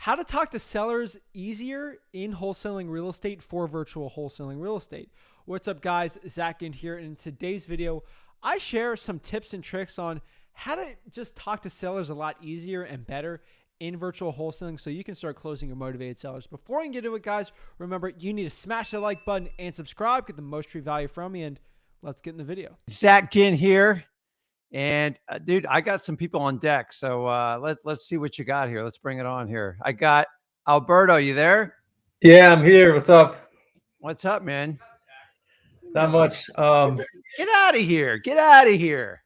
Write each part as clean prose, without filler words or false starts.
How to talk to sellers easier in wholesaling real estate for virtual wholesaling real estate. What's up, guys? Zach in here. And in today's video, I share some tips and tricks on how to just talk to sellers a lot easier and better in virtual wholesaling so you can start closing your motivated sellers. Before I get into it, guys, remember you need to smash the like button and subscribe, get the most true value from me, and let's get in the video. Zach Ginn here. And dude, I got some people on deck. So let's see what you got here. Let's bring it on here. I got Alberto. You there? Yeah, I'm here. What's up? What's up, man? Not much. Get out of here. Get out of here.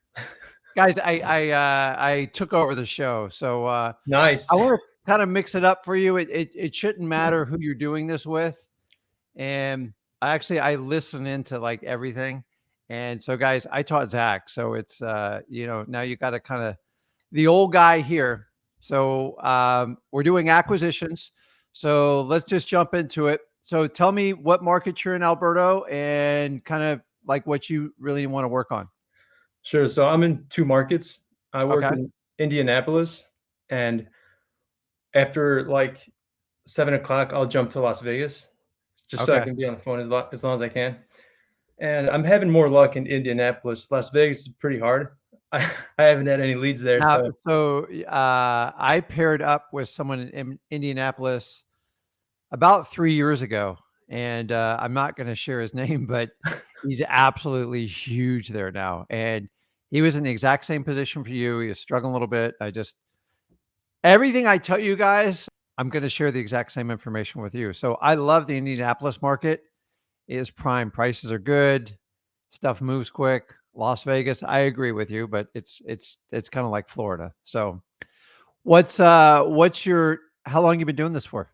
Guys, I took over the show. So nice. I want to kind of mix it up for you. It shouldn't matter who you're doing this with. And I listen into like everything. And so, guys, I taught Zach. So it's, now you got to kind of the old guy here. So we're doing acquisitions. So let's just jump into it. So tell me what market you're in, Alberto, and kind of like what you really want to work on. Sure. So I'm in two markets. I work in Indianapolis, and after like 7 o'clock, I'll jump to Las Vegas just so I can be on the phone as long as I can. And I'm having more luck in Indianapolis. Las Vegas is pretty hard. I haven't had any leads there. So I paired up with someone in Indianapolis about 3 years ago, and I'm not going to share his name, but he's absolutely huge there now. And he was in the exact same position for you. He was struggling a little bit. Everything I tell you guys, I'm going to share the exact same information with you. So I love the Indianapolis market. It is prime. Prices are good. Stuff moves quick. Las Vegas, I agree with you, but it's kind of like Florida. So what's your, how long you been doing this for?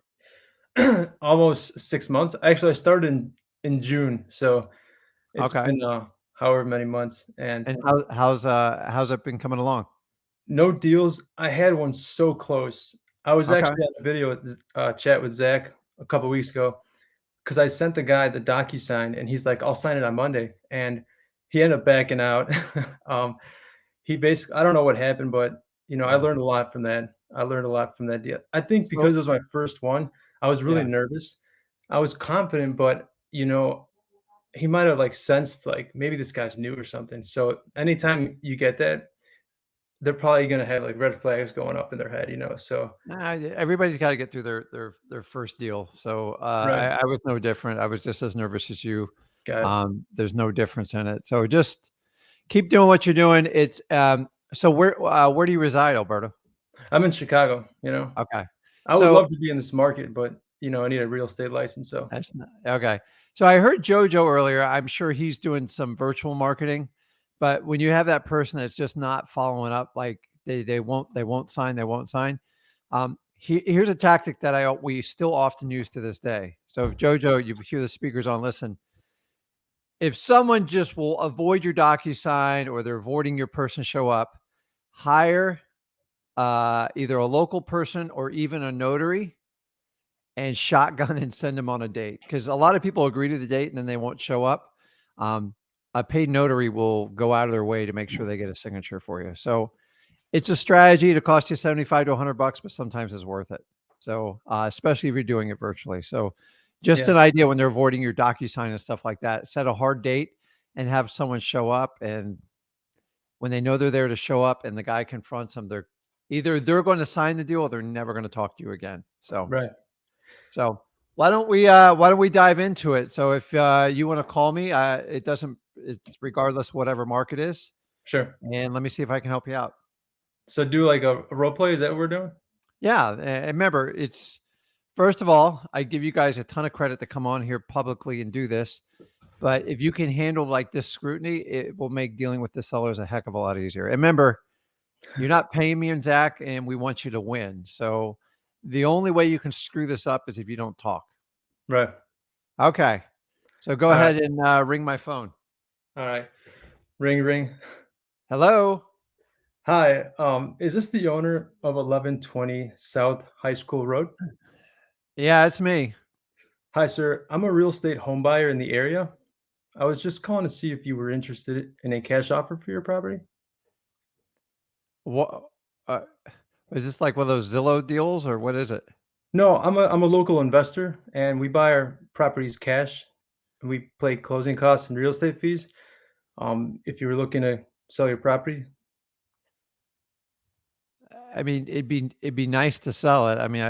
Almost 6 months. Actually, I started in June. So it's been however many months. And how's it been coming along? No deals. I had one so close. I was actually on a video chat with Zach a couple weeks ago because I sent the guy the DocuSign and he's like, I'll sign it on Monday. And he ended up backing out. He basically, I don't know what happened, but I learned a lot from that. I learned a lot from that deal. I think because it was my first one, I was really nervous. I was confident, but he might have like sensed like maybe this guy's new or something. So anytime you get that, they're probably going to have like red flags going up in their head, so. Everybody's got to get through their first deal. So I was no different. I was just as nervous as you. There's no difference in it. So just keep doing what you're doing. It's so where do you reside, Alberto? I'm in Chicago, Okay. I would love to be in this market, but I need a real estate license. So that's not okay. So I heard Jojo earlier. I'm sure he's doing some virtual marketing. But when you have that person that's just not following up, like they won't sign. Here's a tactic that we still often use to this day. So if Jojo, you hear the speakers on, listen. If someone just will avoid your DocuSign or they're avoiding your person show up, hire either a local person or even a notary and shotgun and send them on a date. Because a lot of people agree to the date and then they won't show up. A paid notary will go out of their way to make sure they get a signature for you. So it's a strategy to cost you $75 to $100, but sometimes it's worth it. So especially if you're doing it virtually. So just an idea when they're avoiding your DocuSign and stuff like that, set a hard date and have someone show up. And when they know they're there to show up and the guy confronts them, they're going to sign the deal or they're never going to talk to you again. So, So why don't we dive into it? So if you want to call me, it's regardless whatever market is. Sure. And let me see if I can help you out. So do like a role play. Is that what we're doing? Yeah. And remember, it's first of all, I give you guys a ton of credit to come on here publicly and do this. But if you can handle like this scrutiny, it will make dealing with the sellers a heck of a lot easier. And remember, you're not paying me and Zach, and we want you to win. So the only way you can screw this up is if you don't talk. Right. Okay. So go ahead and ring my phone. All right. Ring. Hello. Hi. Is this the owner of 1120 South High School Road? Yeah, it's me. Hi, sir. I'm a real estate home buyer in the area. I was just calling to see if you were interested in a cash offer for your property. What is this, like one of those Zillow deals or what is it? No, I'm a local investor, and we buy our properties cash, and we pay closing costs and real estate fees. If you were looking to sell your property, I mean, it'd be nice to sell it. I mean,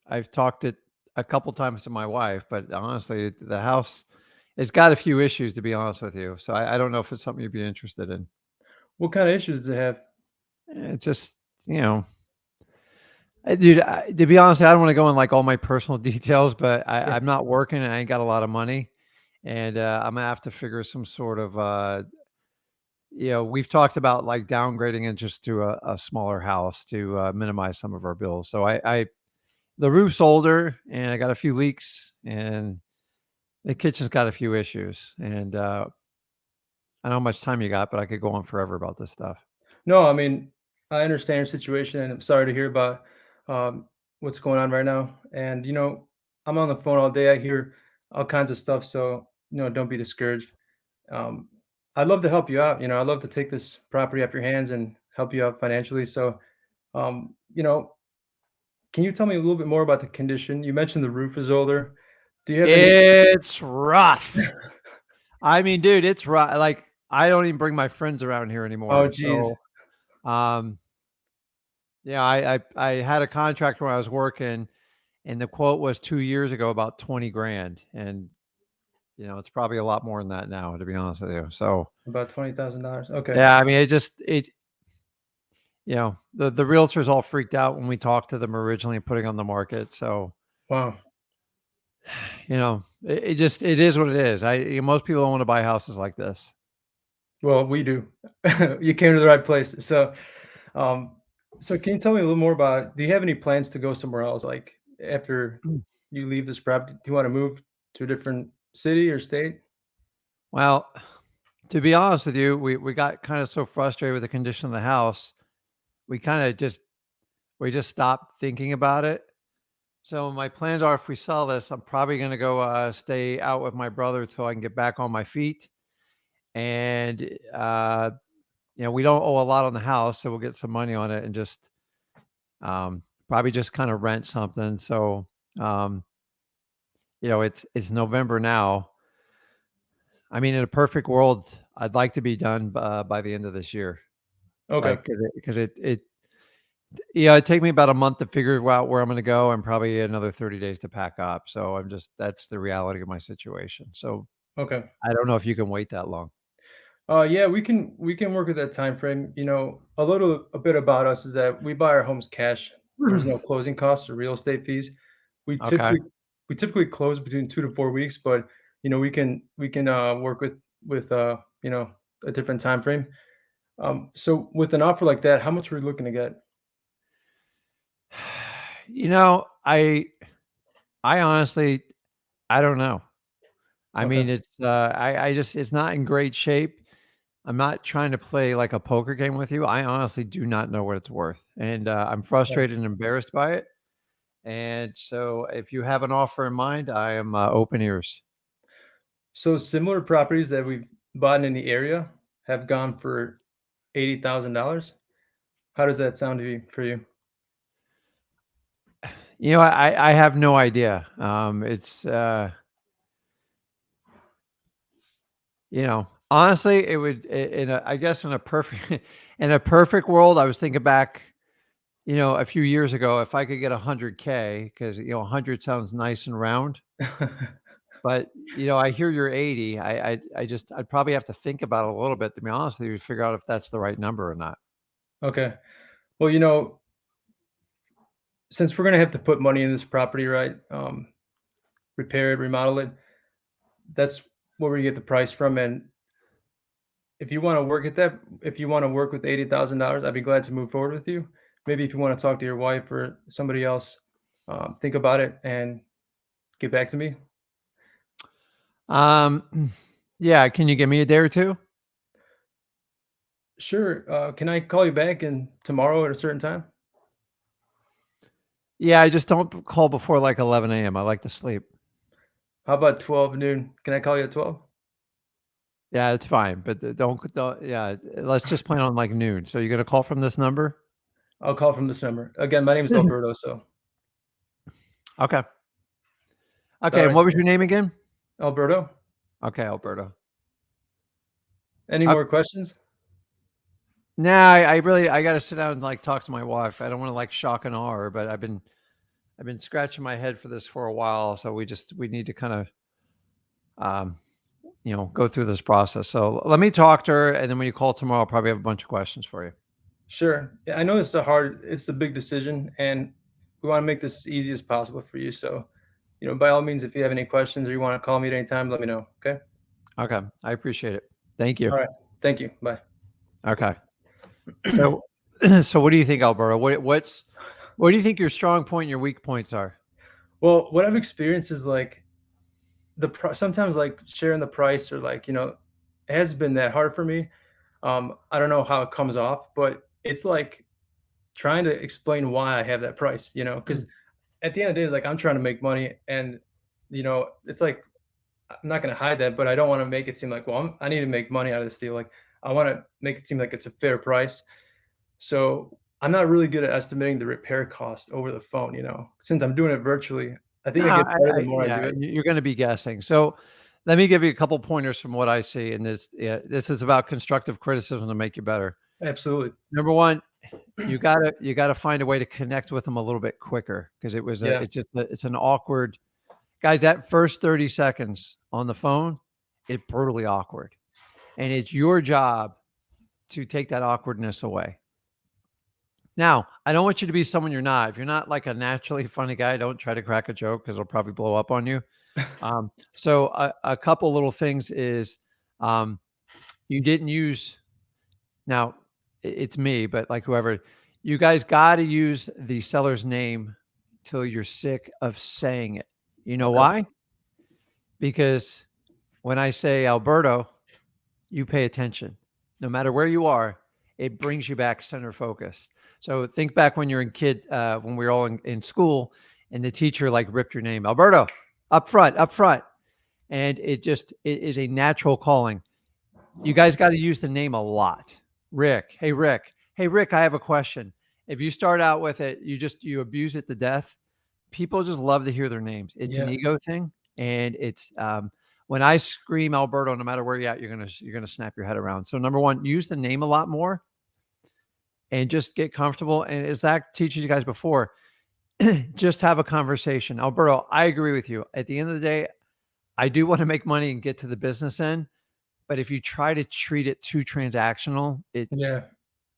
I've talked it a couple times to my wife, but honestly, the house it's got a few issues to be honest with you. So I don't know if it's something you'd be interested in. what kind of issues does it have? It's just, you know, dude, to be honest, I don't want to go in like all my personal details, but Sure. I'm not working and I ain't got a lot of money. And I'm gonna have to figure some sort of we've talked about like downgrading it just to a smaller house to minimize some of our bills. So I the roof's older and I got a few leaks and the kitchen's got a few issues. And I don't know how much time you got, but I could go on forever about this stuff. No, I mean, I understand your situation, and I'm sorry to hear about what's going on right now. And I'm on the phone all day. I hear all kinds of stuff, so don't be discouraged. Um, I'd love to help you out. I'd love to take this property off your hands and help you out financially. So, um, you know, can you tell me a little bit more about the condition? You mentioned the roof is older. Do you have any? It's rough. I mean, dude, it's rough. Like I don't even bring my friends around here Oh, anymore. geez. So um yeah, I had a contract where I was working and the quote was 2 years ago about 20 grand. And it's probably a lot more than that now, to be honest with you. So About $20,000. Okay. yeah, I mean, the realtors all freaked out when we talked to them originally putting on the market. So, Wow. it is what it is. Most people don't want to buy houses like this. Well, we do. You came to the right place. Um, so can you tell me a little more about, do you have any plans to go somewhere else? Like after you leave this property, do you want to move to a different city or state? Well, to be honest with you, we got kind of so frustrated with the condition of the house, we kind of just stopped thinking about it. So my plans are if we sell this, I'm probably going to go stay out with my brother till I can get back on my feet. And we don't owe a lot on the house, so we'll get some money on it and just probably just kind of rent something. So um, it's November now. I mean, in a perfect world, I'd like to be done by the end of this year. Okay. Like, because it'd take me about a month to figure out where I'm going to go, and probably another 30 days to pack up. So that's the reality of my situation. So Okay. I don't know if you can wait that long. Yeah, we can work with that time frame. A bit about us is that we buy our homes cash. There's no closing costs or real estate fees. We Okay. typically we typically close between 2 to 4 weeks, but we can work with a different time frame. So with an offer like that, how much are we looking to get? You know, I honestly I don't know. I Okay. mean, I just it's not in great shape. I'm not trying to play like a poker game with you. I honestly do not know what it's worth, and I'm Okay. frustrated and embarrassed by it. And so, if you have an offer in mind, I am open ears. So similar properties that we've bought in the area have gone for $80,000. How does that sound to you for you? I have no idea. It's honestly, it would I guess in a perfect in a perfect world, I was thinking back, a few years ago, if I could get 100K, because 100 sounds nice and round. But I hear you're 80. I'd probably have to think about it a little bit to be honest with you to figure out if that's the right number or not. Okay. Well, since we're gonna have to put money in this property, right? Repair it, remodel it. That's where we get the price from. And if you want to work with $80,000, I'd be glad to move forward with you. Maybe if you want to talk to your wife or somebody else, think about it and get back to me. Yeah. Can you give me a day or two? Sure. Can I call you back in tomorrow at a certain time? Yeah, I just don't call before like 11 a.m. I like to sleep. How about 12 noon? Can I call you at 12? Yeah, it's fine, but don't. Yeah, let's just plan on like noon. So you're gonna call from this number? I'll call from this number. Again, my name is Alberto. So Okay. All Okay. And right, what was so your name again? Alberto. Okay, Alberto. Any more questions? Nah, I got to sit down and like talk to my wife. I don't want to like shock and awe her, but I've been scratching my head for this for a while. So we need to kind of, um, go through this process. So let me talk to her. And then when you call tomorrow, I'll probably have a bunch of questions for you. Sure. Yeah, I know it's a big decision, and we want to make this as easy as possible for you. So, by all means, if you have any questions or you want to call me at any time, let me know. Okay. Okay. I appreciate it. Thank you. All right. Thank you. Bye. Okay. So, so what do you think, Alberto? What do you think your strong point and your weak points are? Well, what I've experienced is like sometimes like sharing the price or like, it has been that hard for me. I don't know how it comes off, but it's like trying to explain why I have that price, because Mm. at the end of the day, it's like I'm trying to make money, and it's like I'm not going to hide that, but I don't want to make it seem like, well, I need to make money out of this deal. Like I want to make it seem like it's a fair price. So I'm not really good at estimating the repair cost over the phone, since I'm doing it virtually. I No, think I get better the more I yeah, do it. you're going to be guessing. So let me give you a couple pointers from what I see. And this is about constructive criticism to make you better. Absolutely. Number one, you gotta find a way to connect with them a little bit quicker because Yeah. it's an awkward guys. That first 30 seconds on the phone, it's brutally awkward, and it's your job to take that awkwardness away. Now, I don't want you to be someone you're not. If you're not like a naturally funny guy, don't try to crack a joke because it'll probably blow up on you. So a couple little things is um, you didn't use now it's me, but like whoever, you guys got to use the seller's name till you're sick of saying it. You know Okay. why? Because when I say Alberto, you pay attention. No matter where you are, it brings you back center focused. So think back when you're in when we were all in school and the teacher like ripped your name, Alberto, up front, up front. And it is a natural calling. You guys got to use the name a lot. Rick, hey Rick, hey Rick, I have a question. If you start out with it, you abuse it to death. People just love to hear their names. It's an Yeah. ego thing, and it's when I scream Alberto, no matter where you're at, you're gonna snap your head around. So number one, use the name a lot more, and just get comfortable. And as Zach teaches you guys before, just have a conversation. Alberto, I agree with you. At the end of the day, I do want to make money and get to the business end. But if you try to treat it too transactional, Yeah.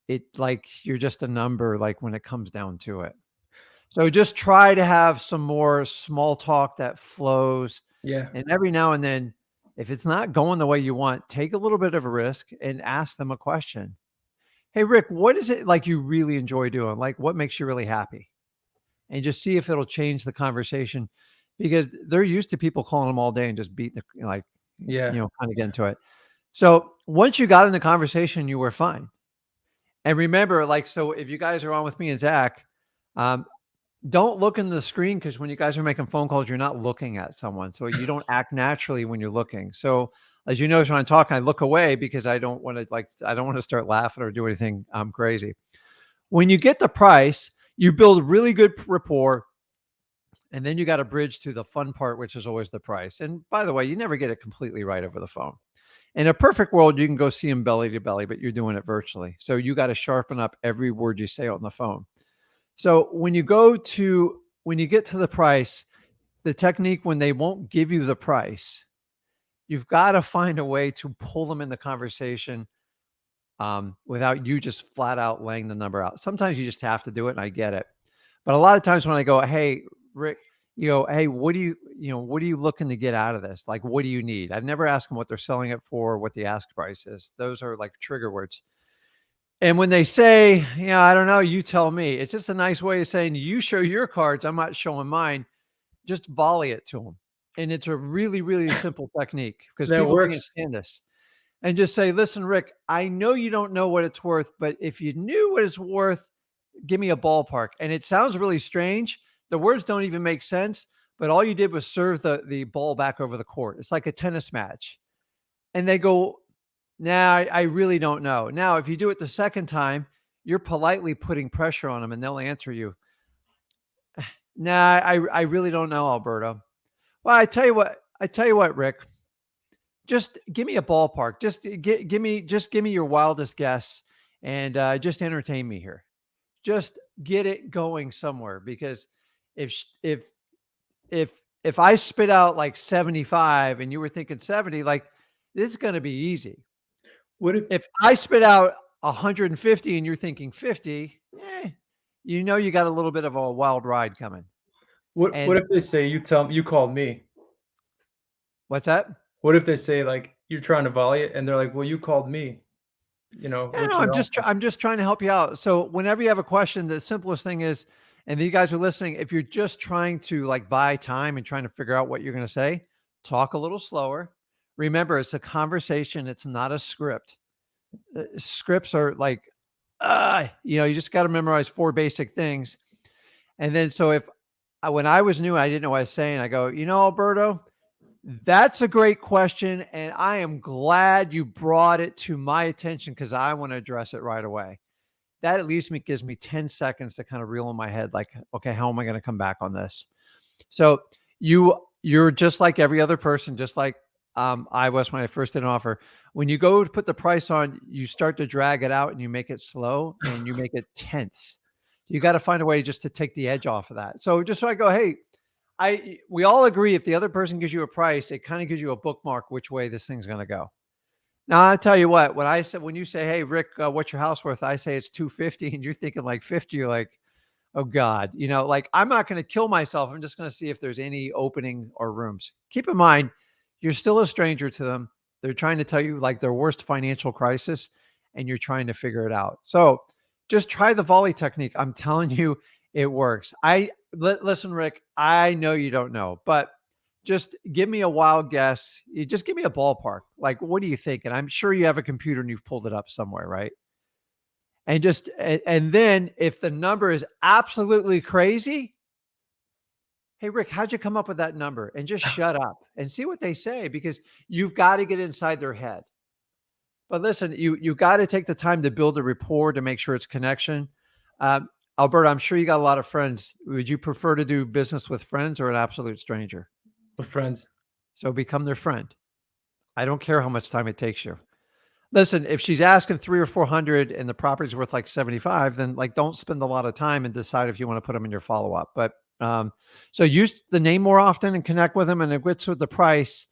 it like you're just a number, like when it comes down to it. So just try to have some more small talk that flows. Yeah. And every now and then, if it's not going the way you want, take a little bit of a risk and ask them a question. Hey, Rick, what is it like you really enjoy doing? Like what makes you really happy? And just see if it'll change the conversation because they're used to people calling them all day and just beating the, like, Yeah. kind of get into it. So once you got in the conversation, you were fine. And remember, like, so if you guys are on with me and Zach, um, don't look in the screen because when you guys are making phone calls, you're not looking at someone. So you don't act naturally when you're looking. So as you notice when I'm talking, I look away because I don't want to start laughing or do anything crazy. When you get the price, you build really good rapport. And then you got to bridge to the fun part, which is always the price. And by the way, you never get it completely right over the phone. In a perfect world, you can go see them belly to belly, but you're doing it virtually. So you got to sharpen up every word you say on the phone. So when you get to the price, the technique when they won't give you the price, you've got to find a way to pull them in the conversation without you just flat out laying the number out. Sometimes you just have to do it, and I get it. But a lot of times when I go, hey, Rick, hey, what are you looking to get out of this? Like, what do you need? I never ask them what they're selling it for, what the ask price is. Those are like trigger words. And when they say, I don't know, you tell me. It's just a nice way of saying, you show your cards, I'm not showing mine. Just volley it to them. And it's a really, really simple technique because That people can't works. stand this. And just say, listen, Rick, I know you don't know what it's worth, but if you knew what it's worth, give me a ballpark. And it sounds really strange. The words don't even make sense, but all you did was serve the ball back over the court. It's like a tennis match. And they go, nah, I really don't know. Now, if you do it the second time, you're politely putting pressure on them and they'll answer you. Nah, I really don't know, Alberto. Well, I tell you what, Rick. Just give me a ballpark. Just give me your wildest guess, and just entertain me here. Just get it going somewhere, because if sh- if if I spit out like 75 and you were thinking 70, like, this is going to be easy. What if If I spit out 150 and you're thinking 50, you got a little bit of a wild ride coming. what And if they say you called me? what's that? What if they say, like, you're trying to volley it and they're like, "Well, you called me." Yeah, What's no, I'm your just offer? I'm just trying to help you out. So whenever you have a question, the simplest thing is, and you guys are listening, if you're just trying to like buy time and trying to figure out what you're going to say, talk a little slower. Remember, it's a conversation. It's not a script. Scripts are like, you just got to memorize four basic things. And then, so if when I was new, I didn't know what I was saying. I go, Alberto, that's a great question. And I am glad you brought it to my attention, because I want to address it right away. That at least gives me 10 seconds to kind of reel in my head, like, okay, how am I going to come back on this? So you're just like every other person, just like I was when I first did an offer. When you go to put the price on, you start to drag it out and you make it slow and you make it tense. You got to find a way just to take the edge off of that. So just so I go, hey, we all agree if the other person gives you a price, it kind of gives you a bookmark which way this thing's going to go. Now I tell you what, when you say, "Hey Rick, what's your house worth?" I say it's 250, and you're thinking like 50. You're like, "Oh God," like, I'm not going to kill myself. I'm just going to see if there's any opening or rooms. Keep in mind, you're still a stranger to them. They're trying to tell you like their worst financial crisis, and you're trying to figure it out. So just try the volley technique. I'm telling you, it works. Listen, Rick. I know you don't know, but just give me a wild guess. Just give me a ballpark. Like, what do you think? And I'm sure you have a computer and you've pulled it up somewhere, right? And then if the number is absolutely crazy, hey Rick, how'd you come up with that number? And just shut up and see what they say, because you've got to get inside their head. But listen, you got to take the time to build a rapport to make sure it's connection. Alberta, I'm sure you got a lot of friends. Would you prefer to do business with friends or an absolute stranger? With friends. So become their friend. I don't care how much time it takes you. Listen, if she's asking 300 or 400 and the property's worth like 75, then like don't spend a lot of time and decide if you want to put them in your follow up. But so use the name more often and connect with them. And if it's with the price,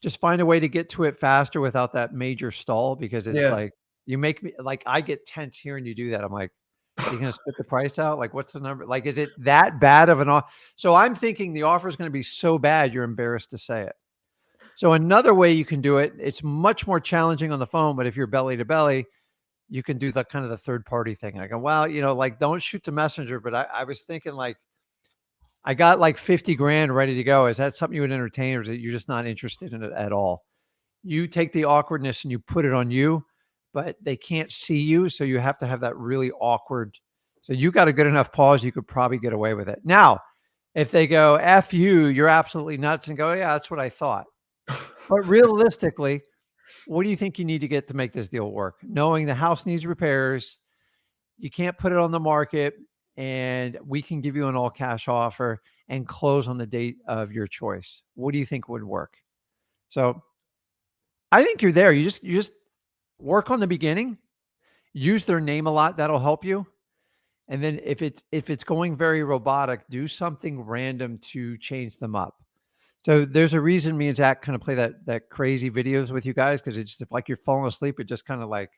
just find a way to get to it faster without that major stall, because it's Yeah. like you make me like I get tense hearing you do that. I'm like, are you going to spit the price out? Like, what's the number? Like, is it that bad of an offer? So I'm thinking the offer is going to be so bad you're embarrassed to say it. So another way you can do it, it's much more challenging on the phone, but if you're belly to belly, you can do the kind of the third party thing. I go, well, like don't shoot the messenger, but I was thinking like I got like 50 grand ready to go. Is that something you would entertain, or is it you're just not interested in it at all? You take the awkwardness and you put it on you, but they can't see you. So you have to have that really awkward. So you got a good enough pause, you could probably get away with it. Now, if they go, F you, you're absolutely nuts, and go, yeah, that's what I thought. But realistically, what do you think you need to get to make this deal work? Knowing the house needs repairs, you can't put it on the market, and we can give you an all cash offer and close on the date of your choice. What do you think would work? So I think you're there. You just work on the beginning, use their name a lot. That'll help you. And then if it's going very robotic, do something random to change them up. So there's a reason me and Zach kind of play that crazy videos with you guys, because it's just like you're falling asleep. It just kind of like,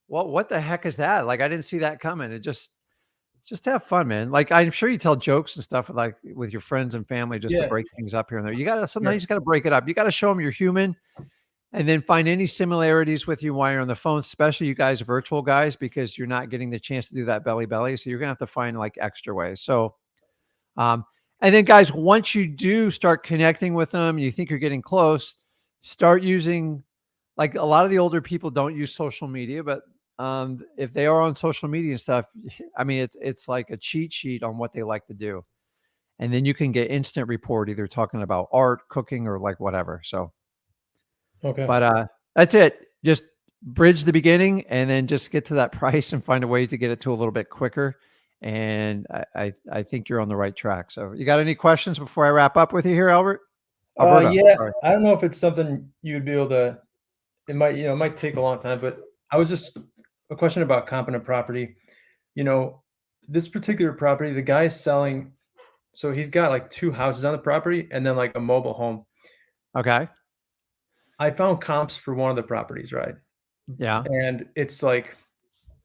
what the heck is that? Like I didn't see that coming. It just have fun, man. Like I'm sure you tell jokes and stuff like with your friends and family just to Yeah. break things up here and there. You gotta sometimes Sure. you just gotta break it up. You gotta show them you're human, and then find any similarities with you while you're on the phone, especially you guys virtual guys, because you're not getting the chance to do that belly belly. So you're gonna have to find like extra ways. So um, and then, guys, once you do start connecting with them, you think you're getting close, start using, like, a lot of the older people don't use social media, but if they are on social media and stuff, I mean, it's like a cheat sheet on what they like to do. And then you can get instant report, either talking about art, cooking, or like whatever. So, Okay. but that's it. Just bridge the beginning and then just get to that price and find a way to get it to a little bit quicker. And I think you're on the right track. So you got any questions before I wrap up with you here, Alberta? Yeah, Sorry. I don't know if it's something you'd be able to. It might, it might take a long time, but I was just a question about competent property. You know, this particular property, the guy is selling, so he's got like two houses on the property and then like a mobile home. Okay. I found comps for one of the properties, right? Yeah. And it's like,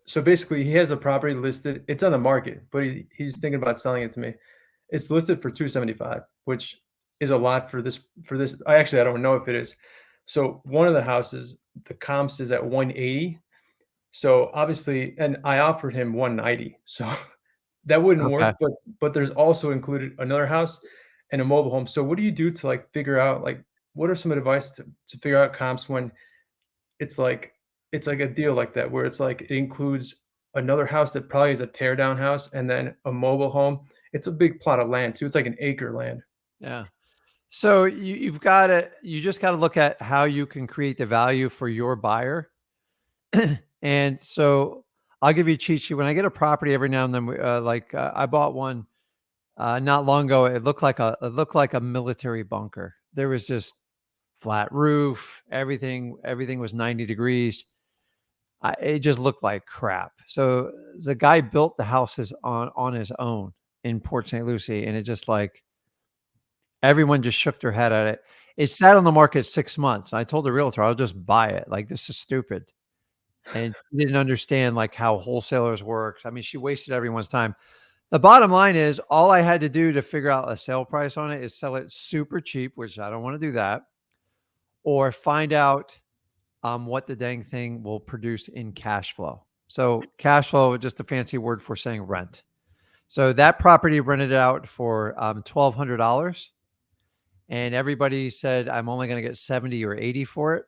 so basically he has a property listed, it's on the market, but he's thinking about selling it to me. It's listed for 275, which is a lot for this. I don't know if it is. So one of the houses, the comps is at 180. So obviously, and I offered him 190. So that wouldn't Okay. work, but there's also included another house and a mobile home. So what do you do to like figure out like what are some advice to figure out comps when it's like a deal like that where it's like it includes another house that probably is a tear down house and then a mobile home. It's a big plot of land too. It's like an acre land. Yeah. So you just got to look at how you can create the value for your buyer. And so I'll give you a cheat sheet. When I get a property every now and then, I bought one not long ago. It looked like a military bunker. There was just flat roof, everything was 90 degrees. It just looked like crap. So the guy built the houses on his own in Port St. Lucie, and it just like everyone just shook their head at it. It sat on the market 6 months. I told the realtor, "I'll just buy it. Like, this is stupid." And she didn't understand, like, how wholesalers work. I mean, she wasted everyone's time. The bottom line is all I had to do to figure out a sale price on it is sell it super cheap, which I don't wanna do that, or find out, what the dang thing will produce in cash flow. So cash flow, just a fancy word for saying rent. So that property rented out for, $1,200. And everybody said I'm only going to get 70 or 80 for it.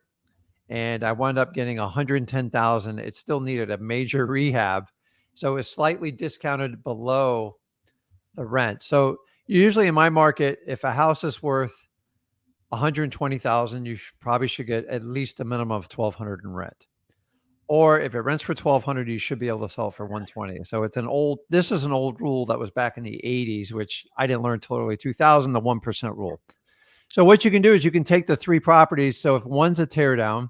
And I wound up getting 110,000. It still needed a major rehab. So it's slightly discounted below the rent. So usually in my market, if a house is worth 120,000, you probably should get at least a minimum of 1,200 in rent. Or if it rents for 1,200, you should be able to sell it for 120. So this is an old rule that was back in the 80s, which I didn't learn until early 2000, the 1% rule. So what you can do is you can take the three properties. So if one's a tear down,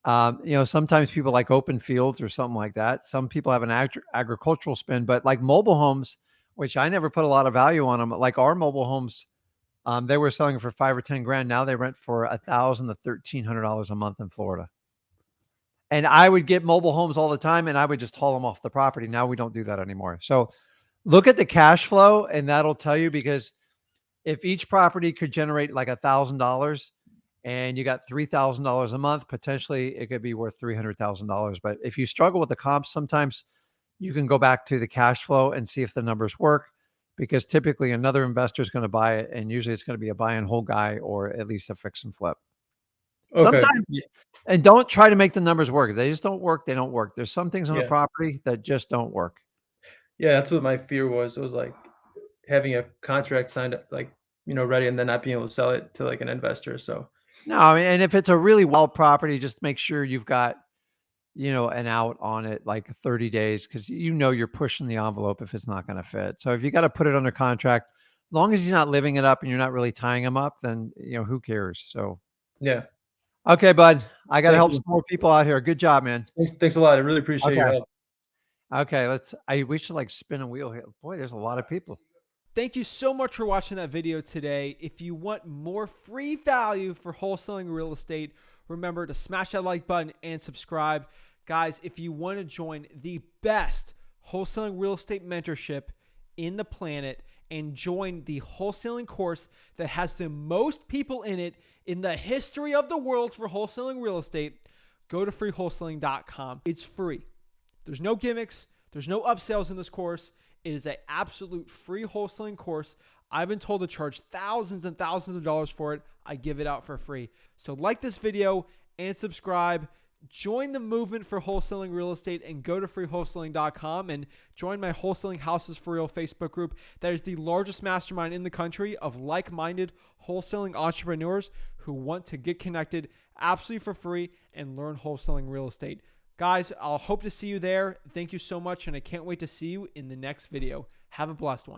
sometimes people like open fields or something like that. Some people have an agricultural spin, but like mobile homes, which I never put a lot of value on them, like our mobile homes, they were selling for 5 or 10 grand. Now they rent for $1,000 to $1,300 a month in Florida. And I would get mobile homes all the time and I would just haul them off the property. Now we don't do that anymore. So look at the cash flow and that'll tell you, because if each property could generate like $1,000 and you got $3,000 a month, potentially it could be worth $300,000. But if you struggle with the comps, sometimes you can go back to the cash flow and see if the numbers work, because typically another investor is going to buy it. And usually it's going to be a buy and hold guy or at least a fix and flip. Okay. Sometimes, and don't try to make the numbers work. They just don't work. They don't work. There's some things on a Yeah. property that just don't work. Yeah. That's what my fear was. It was like having a contract signed up, like, ready and then not being able to sell it to like an investor. So No, I mean, and if it's a really wild property, just make sure you've got, an out on it like 30 days, because you're pushing the envelope if it's not going to fit. So if you got to put it under contract, as long as he's not living it up and you're not really tying him up, then who cares? So yeah. okay, bud, I got to Thank help you. some more people out here. Good job, man. Thanks a lot. I really appreciate your Okay. help. Okay, we should like spin a wheel here. Boy, there's a lot of people. Thank you so much for watching that video today. If you want more free value for wholesaling real estate, remember to smash that like button and subscribe. Guys, if you want to join the best wholesaling real estate mentorship in the planet and join the wholesaling course that has the most people in it in the history of the world for wholesaling real estate, go to freewholesaling.com. It's free. There's no gimmicks. There's no upsells in this course. It is an absolute free wholesaling course. I've been told to charge thousands and thousands of dollars for it. I give it out for free. So like this video and subscribe. Join the movement for wholesaling real estate and go to freewholesaling.com and join my Wholesaling Houses for Real Facebook group. That is the largest mastermind in the country of like-minded wholesaling entrepreneurs who want to get connected absolutely for free and learn wholesaling real estate. Guys, I'll hope to see you there. Thank you so much, and I can't wait to see you in the next video. Have a blessed one.